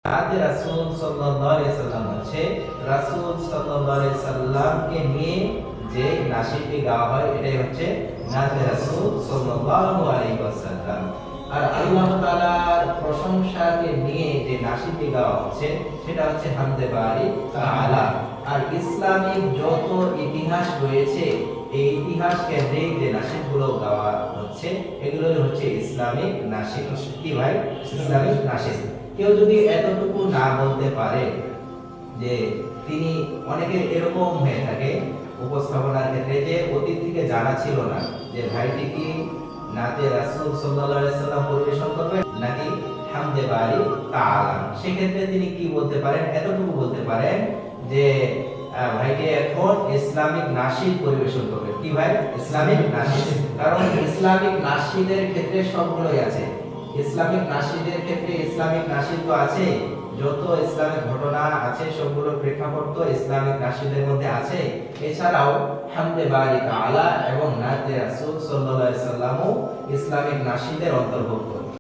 আদি রাসূল সাল্লাল্লাহু আলাইহি সাল্লাম হচ্ছে রাসূল সাল্লাল্লাহু আলাইহি সাল্লামকে নিয়ে যে নাশিদটি গাওয়া হয় এটাই হচ্ছে নাতে রাসূল সাল্লাল্লাহু আলাইহি ওয়াসাল্লাম। আর আল্লাহ তাআলার প্রশংসাকে নিয়ে যে নাশিদটি গাওয়া হচ্ছে সেটা হচ্ছে হামদে বারি তাআলা। আর ইসলামিক যত ইতিহাস রয়েছে এই ইতিহাস কেন্দ্রিক যে নাশিদগুলো গাওয়া হচ্ছে এগুলো হচ্ছে ইসলামিক নাশিদ। কি ভাই? ইসলামিক নাশিদ। কেউ যদি এতটুকু না বলতে পারে যে তিনি অনেকের এরকম হয়ে থাকে উপস্থাপনার ক্ষেত্রে যে অতীত থেকে জানা ছিল না যে ভাইটি কি নাতে রাসূল সাল্লাল্লাহু আলাইহি সাল্লাম পরিবেশন করবে নাকি হামদে বারি তাআলা, সেক্ষেত্রে তিনি কি বলতে পারেন? এতটুকু বলতে পারেন যে ভাইটি এখন ইসলামিক নাশিদ পরিবেশন করবে। কি ভাই? ইসলামিক নাশিদ। কারণ ইসলামিক নাশিদের ক্ষেত্রে সবগুলোই আছে। ইসলামিক নাশিদের ক্ষেত্রে ইসলামিক নাশিদ তো আছে, যত ইসলামিক ঘটনা আছে সবগুলো প্রেক্ষাপট তো ইসলামিক নাশিদের মধ্যে আছে। এছাড়াও হামদে বারি তাআলা এবং নাতে রাসূল সাল্লাল্লাহু আলাইহি সাল্লামও ইসলামিক নাশিদের অন্তর্ভুক্ত।